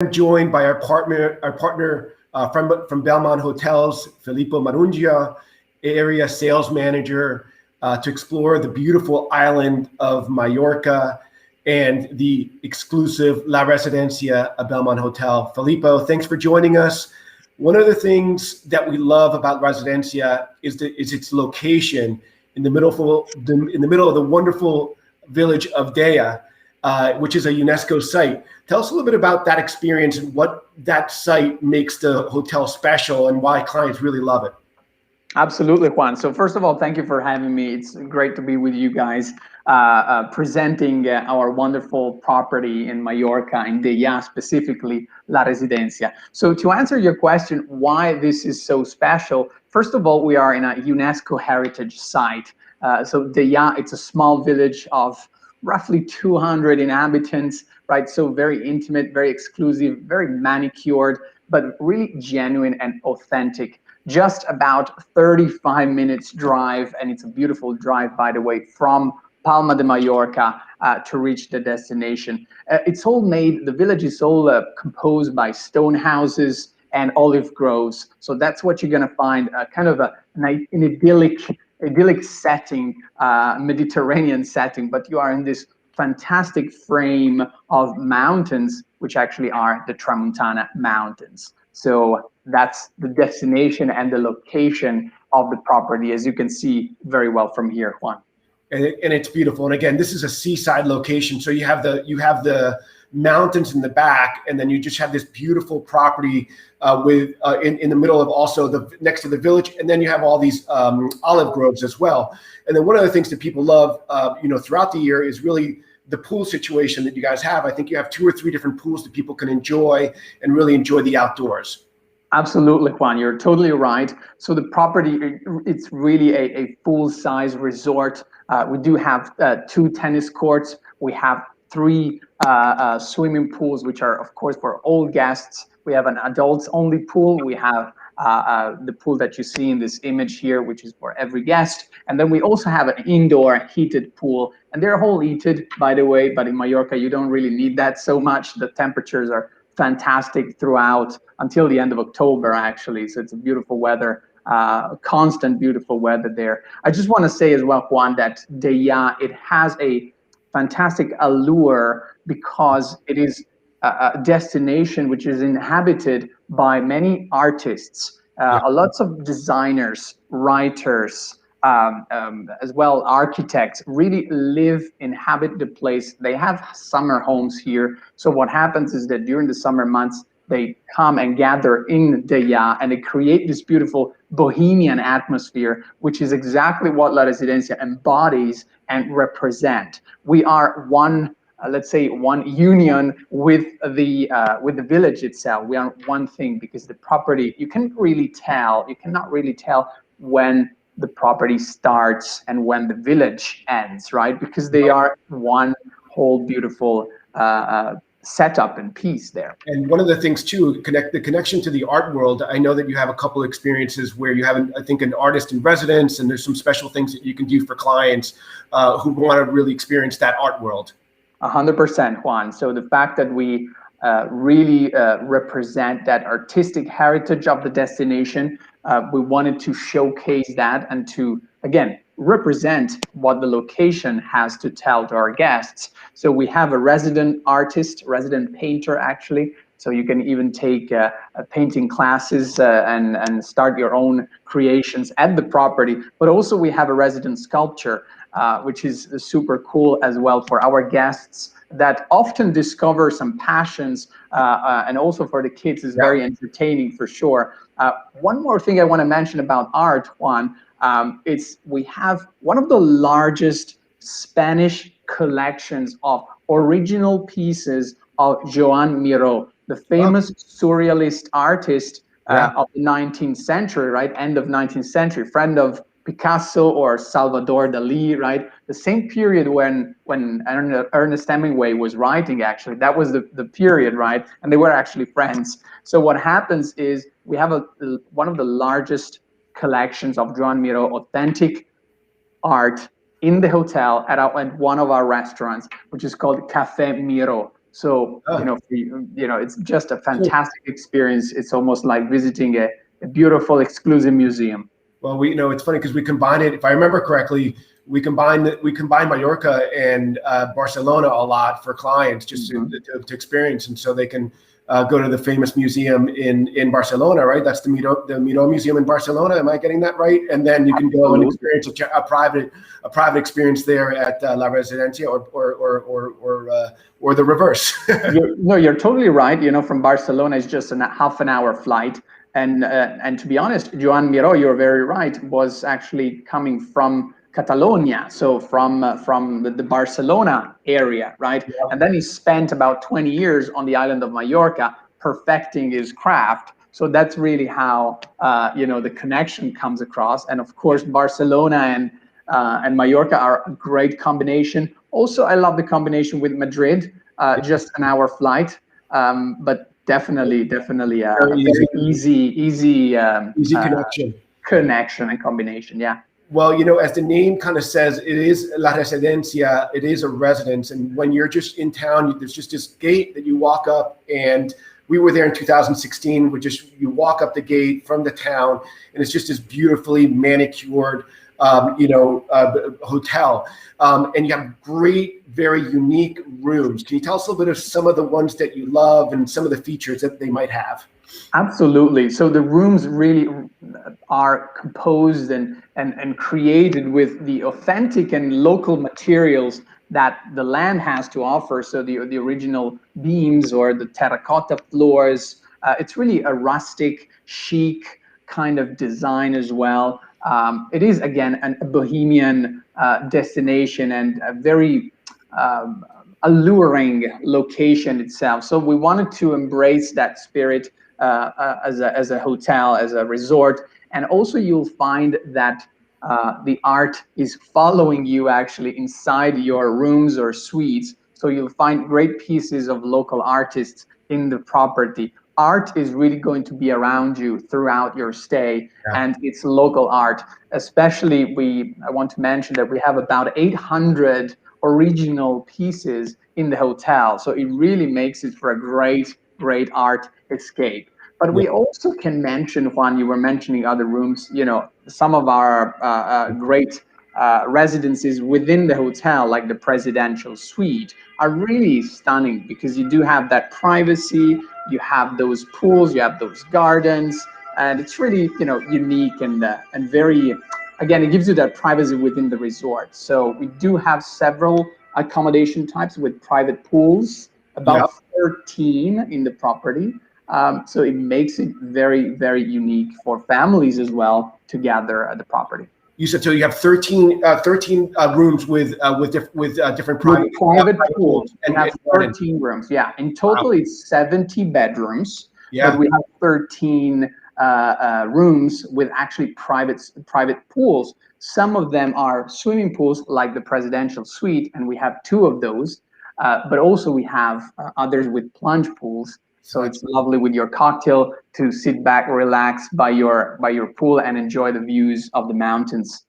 I'm joined by our partner from Belmond Hotels, Filippo Marongiu, area sales manager, to explore the beautiful island of Mallorca and the exclusive La Residencia, a Belmond Hotel. Filippo, thanks for joining us. One of the things that we love about Residencia is its location in the middle of the wonderful village of Deia, which is a UNESCO site. Tell us a little bit about that experience and what that site makes the hotel special and why clients really love it. Absolutely, Juan. So first of all, thank you for having me. It's great to be with you guys, presenting our wonderful property in Mallorca, in Deia specifically, La Residencia. So to answer your question, why this is so special, first of all, we are in a UNESCO heritage site. So Deia, it's a small village of roughly 200 inhabitants, right? So very intimate, very exclusive, very manicured, but really genuine and authentic. Just about 35 minutes drive, and it's a beautiful drive, by the way, from Palma de Mallorca to reach the destination. The village is all composed by stone houses and olive groves. So that's what you're gonna find, kind of an idyllic setting, Mediterranean setting, but you are in this fantastic frame of mountains, which actually are the Tramontana Mountains. So that's the destination and the location of the property, as you can see very well from here, Juan. And it's beautiful. And again, this is a seaside location. So you have the mountains in the back, and then you just have this beautiful property in the middle of also next to the village. And then you have all these olive groves as well. And then one of the things that people love, throughout the year is really the pool situation that you guys have. I think you have 2 or 3 different pools that people can enjoy and really enjoy the outdoors. Absolutely, Juan, you're totally right. So the property, it's really a full-size resort. We do have 2 tennis courts. We have 3 swimming pools, which are, of course, for all guests. We have an adults-only pool. We have the pool that you see in this image here, which is for every guest. And then we also have an indoor heated pool. And they're all heated, by the way, but in Mallorca, you don't really need that so much. The temperatures are fantastic throughout until the end of October, actually. So it's a beautiful weather, constant beautiful weather there. I just want to say as well, Juan, that Deia, it has a fantastic allure because it is a destination which is inhabited by many artists, lots of designers, writers, as well architects really inhabit the place. They have summer homes here. So what happens is that during the summer months, they come and gather in Deia and they create this beautiful bohemian atmosphere, which is exactly what La Residencia embodies and represent. We are one, let's say, one union with the village itself. We are one thing because the property, you cannot really tell when the property starts and when the village ends, right? Because they are one whole beautiful setup and piece there. And one of the things too, the connection to the art world. I know that you have a couple of experiences where you have, I think, an artist in residence, and there's some special things that you can do for clients who want to really experience that art world. 100%, Juan. So the fact that we really represent that artistic heritage of the destination, we wanted to showcase that and to, again, represent what the location has to tell to our guests. So we have a resident artist, resident painter, actually. So you can even take painting classes and start your own creations at the property. But also we have a resident sculptor, which is super cool as well for our guests that often discover some passions, and also for the kids is very entertaining for sure. One more thing I want to mention about art, Juan, we have one of the largest Spanish collections of original pieces of Joan Miró, the famous surrealist artist of the 19th century, right? End of 19th century, friend of Picasso or Salvador Dali, right? The same period when Ernest Hemingway was writing, actually, that was the period, right? And they were actually friends. So what happens is we have one of the largest collections of Joan Miró authentic art in the hotel at one of our restaurants, which is called Café Miró. So, it's just a fantastic experience. It's almost like visiting a beautiful, exclusive museum. Well, it's funny because we combine it. If I remember correctly, we combine Mallorca and Barcelona a lot for clients just to experience, and so they can go to the famous museum in Barcelona, right? That's the Miró Museum in Barcelona. Am I getting that right? And then you can go and experience a private experience there at La Residencia, or the reverse. You're totally right. From Barcelona is just a half an hour flight. And to be honest, Joan Miró, you're very right, was actually coming from Catalonia, so from the Barcelona area, right? Yeah. And then he spent about 20 years on the island of Mallorca perfecting his craft. So that's really how the connection comes across. And of course, Barcelona and Mallorca are a great combination. Also, I love the combination with Madrid, just an hour flight, but definitely a very easy connection and combination. Yeah. Well, as the name kind of says, it is La Residencia. It is a residence, and when you're just in town, there's just this gate that you walk up, and we were there in 2016. You walk up the gate from the town, and it's just this beautifully manicured, hotel, and you have great, very unique rooms. Can you tell us a little bit of some of the ones that you love and some of the features that they might have? Absolutely. So the rooms really are composed and created with the authentic and local materials that the land has to offer. So the original beams or the terracotta floors. It's really a rustic, chic kind of design as well. It is, again, a bohemian destination and a very alluring location itself. So we wanted to embrace that spirit as a hotel, as a resort. And also you'll find that the art is following you actually inside your rooms or suites. So you'll find great pieces of local artists in the property. Art is really going to be around you throughout your stay, and it's local art. Especially, I want to mention that we have about 800 original pieces in the hotel. So it really makes it for a great art escape. But we also can mention, Juan, you were mentioning other rooms, some of our great residences within the hotel, like the presidential suite, are really stunning because you do have that privacy, you have those pools, you have those gardens, and it's really, unique and very, again, it gives you that privacy within the resort. So we do have several accommodation types with private pools, about 13 in the property. So it makes it very, very unique for families as well to gather at the property. You said so. You have 13 rooms with different private pools. And have 13 rooms. Yeah. In total, it's 70 bedrooms. Yeah. But we have 13 rooms with actually private pools. Some of them are swimming pools, like the presidential suite, and we have 2 of those. But also we have others with plunge pools. So it's lovely with your cocktail to sit back, relax by your pool, and enjoy the views of the mountains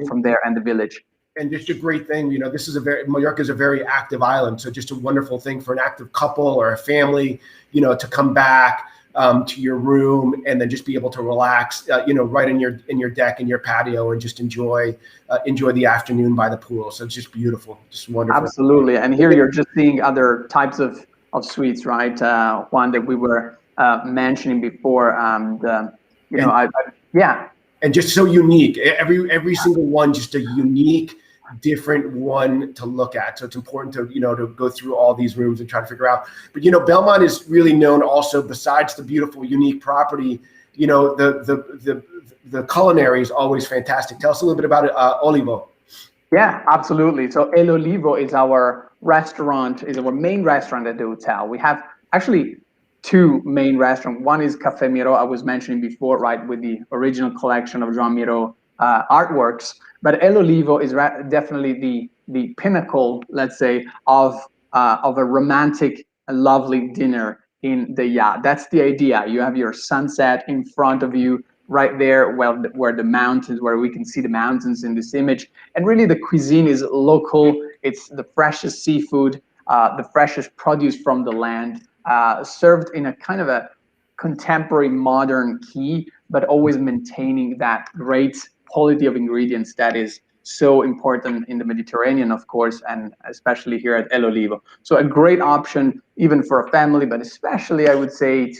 from there and the village. And just a great thing, Mallorca is a very active island. So just a wonderful thing for an active couple or a family, to come back to your room and then just be able to relax, right in your deck, in your patio, and just enjoy the afternoon by the pool. So it's just beautiful, just wonderful. Absolutely. And here you're just seeing other types of suites, right? One that we were mentioning before. And just so unique. Every single one, just a unique, different one to look at. So it's important to to go through all these rooms and try to figure out. But Belmond is really known also, besides the beautiful, unique property. The culinary is always fantastic. Tell us a little bit about it, Olivo. Yeah, absolutely. So El Olivo is our main restaurant at the hotel. We have actually 2 main restaurants. One is Café Miró, I was mentioning before, right, with the original collection of Joan Miró artworks. But El Olivo is definitely the pinnacle, let's say, of a romantic, lovely dinner in Deia. That's the idea. You have your sunset in front of you, right there, where we can see the mountains in this image. And really the cuisine is local. It's the freshest seafood. the freshest produce from the land, served in a kind of a contemporary modern key, but always maintaining that great quality of ingredients that is so important in the Mediterranean, of course, and especially here at El Olivo. So a great option even for a family, but especially I would say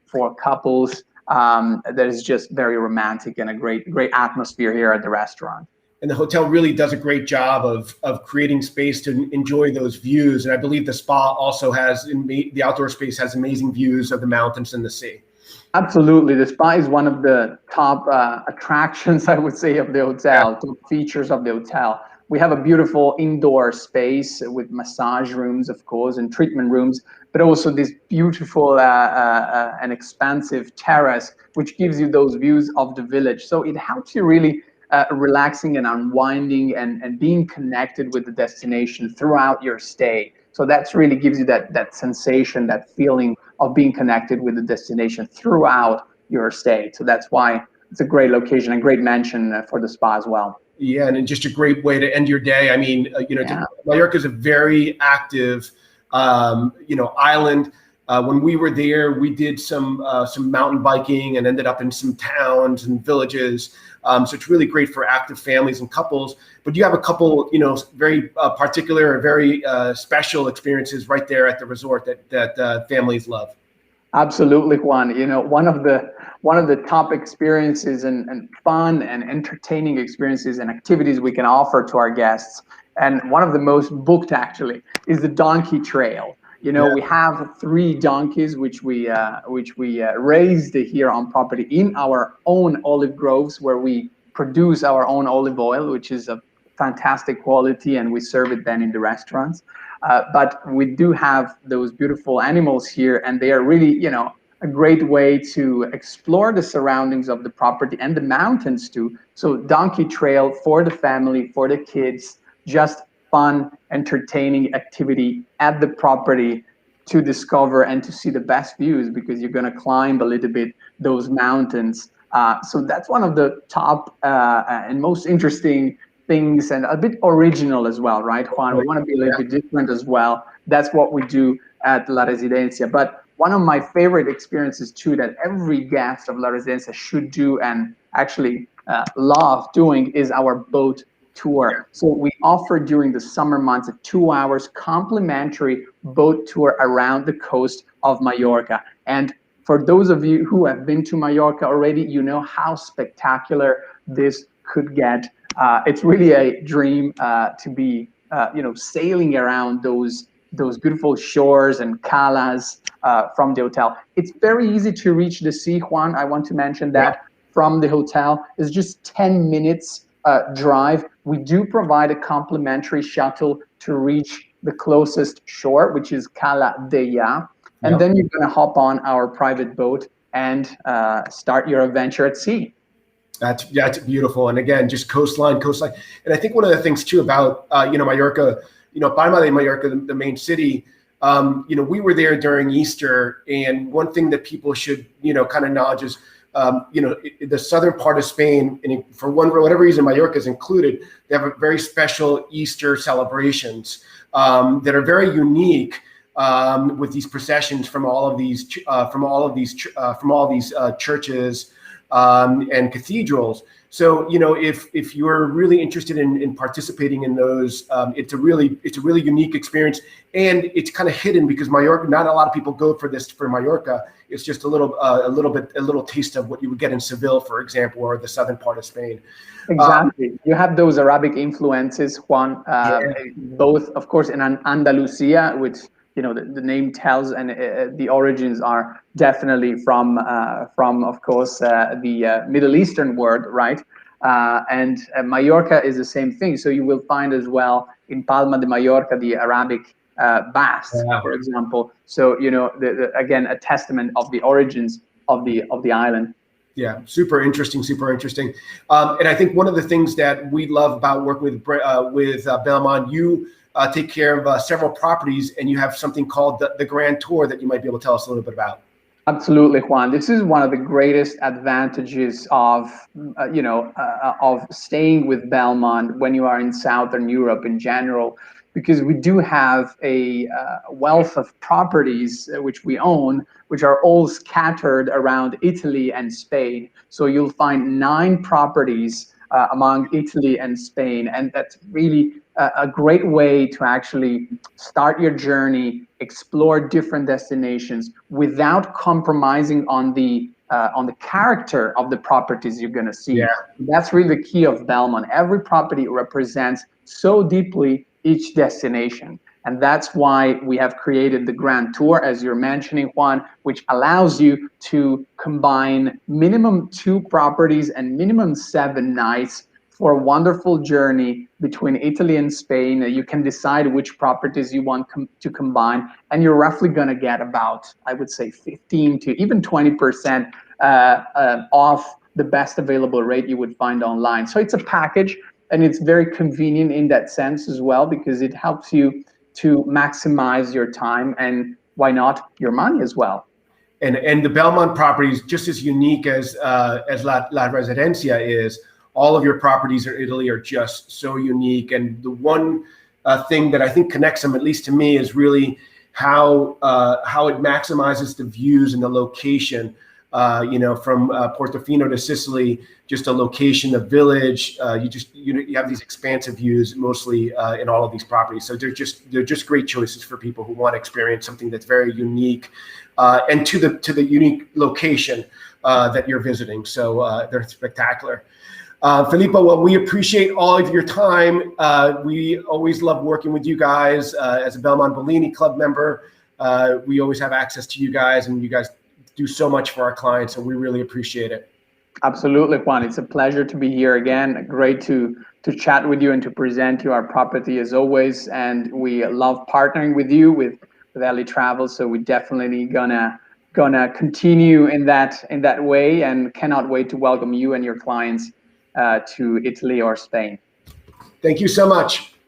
for couples. That is just very romantic and a great atmosphere here at the restaurant. And the hotel really does a great job of creating space to enjoy those views. And I believe the spa also has, the outdoor space has amazing views of the mountains and the sea. Absolutely. The spa is one of the top attractions, I would say, of the hotel, top features of the hotel. We have a beautiful indoor space with massage rooms, of course, and treatment rooms, but also this beautiful and expansive terrace, which gives you those views of the village. So it helps you really relaxing and unwinding and being connected with the destination throughout your stay. So that's really gives you that sensation, that feeling of being connected with the destination throughout your stay. So that's why it's a great location, a great mention for the spa as well. Yeah, and just a great way to end your day. I mean, Mallorca is a very active, island. When we were there, we did some mountain biking and ended up in some towns and villages. So it's really great for active families and couples. But you have a couple, very particular, very special experiences right there at the resort that families love. Absolutely, Juan. One of the top experiences and fun and entertaining experiences and activities we can offer to our guests, and one of the most booked actually, is the donkey trail. We have 3 donkeys which we raised here on property in our own olive groves, where we produce our own olive oil, which is of fantastic quality, and we serve it then in the restaurants. But we do have those beautiful animals here, and they are really, a great way to explore the surroundings of the property and the mountains too. So donkey trail for the family, for the kids, just fun, entertaining activity at the property to discover and to see the best views, because you're going to climb a little bit those mountains. So that's one of the top and most interesting things, and a bit original as well, right, Juan? We want to be a little bit different as well. That's what we do at La Residencia. But one of my favorite experiences too, that every guest of La Residencia should do and actually love doing, is our boat tour. So we offer during the summer months a 2 hours complimentary boat tour around the coast of Mallorca. And for those of you who have been to Mallorca already, you know how spectacular this could get. It's really a dream to be, sailing around those beautiful shores and calas from the hotel. It's very easy to reach the sea, Juan. I want to mention that from the hotel. It's just 10 minutes drive. We do provide a complimentary shuttle to reach the closest shore, which is Cala Deia. And then you're going to hop on our private boat and start your adventure at sea. That's beautiful. And again, just coastline. And I think one of the things too about, Mallorca, Palma de Mallorca, the main city, we were there during Easter. And one thing that people should, kind of acknowledge is, the southern part of Spain, and for whatever reason, Mallorca is included, they have a very special Easter celebrations that are very unique, with these processions from all of these churches and cathedrals. So, if you're really interested in participating in those, it's a really unique experience, and it's kind of hidden because Mallorca, not a lot of people go for Mallorca. It's just a little taste of what you would get in Seville, for example, or the southern part of Spain. Exactly. You have those Arabic influences, Juan, both, of course, in Andalusia, which, the name tells, and the origins are definitely from of course, the Middle Eastern world, right? And Mallorca is the same thing. So you will find as well in Palma de Mallorca the Arabic baths, for example. So again, a testament of the origins of the island. Yeah, super interesting. And I think one of the things that we love about working with Belmond, you take care of several properties, and you have something called the Grand Tour that you might be able to tell us a little bit about. Absolutely, Juan. This is one of the greatest advantages of staying with Belmond when you are in Southern Europe in general. because we do have a wealth of properties which we own, which are all scattered around Italy and Spain. So you'll find 9 properties among Italy and Spain, and that's really a great way to actually start your journey, explore different destinations without compromising on the character of the properties you're going to see. Yeah. That's really the key of Belmond. Every property represents so deeply each destination. And that's why we have created the Grand Tour, as you're mentioning, Juan, which allows you to combine minimum 2 properties and minimum 7 nights for a wonderful journey between Italy and Spain. You can decide which properties you want to combine, and you're roughly going to get about, I would say, 15 to even 20% off the best available rate you would find online. So it's a package, and it's very convenient in that sense as well, because it helps you to maximize your time and, why not, your money as well. And the Belmond property is just as unique as La Residencia is. All of your properties in Italy are just so unique. And the one thing that I think connects them, at least to me, is really how it maximizes the views and the location. From Portofino to Sicily, just a location, a village. You have these expansive views mostly in all of these properties. So they're just great choices for people who want to experience something that's very unique and to the unique location that you're visiting. So they're spectacular. Filippo, well, we appreciate all of your time. We always love working with you guys. As a Belmond Bellini Club member, we always have access to you guys, and you guys do so much for our clients, and we really appreciate it. Absolutely, Juan. It's a pleasure to be here again. Great to chat with you and to present you our property as always. And we love partnering with you with Ellie Travel. So we're definitely gonna continue in that way, and cannot wait to welcome you and your clients to Italy or Spain. Thank you so much.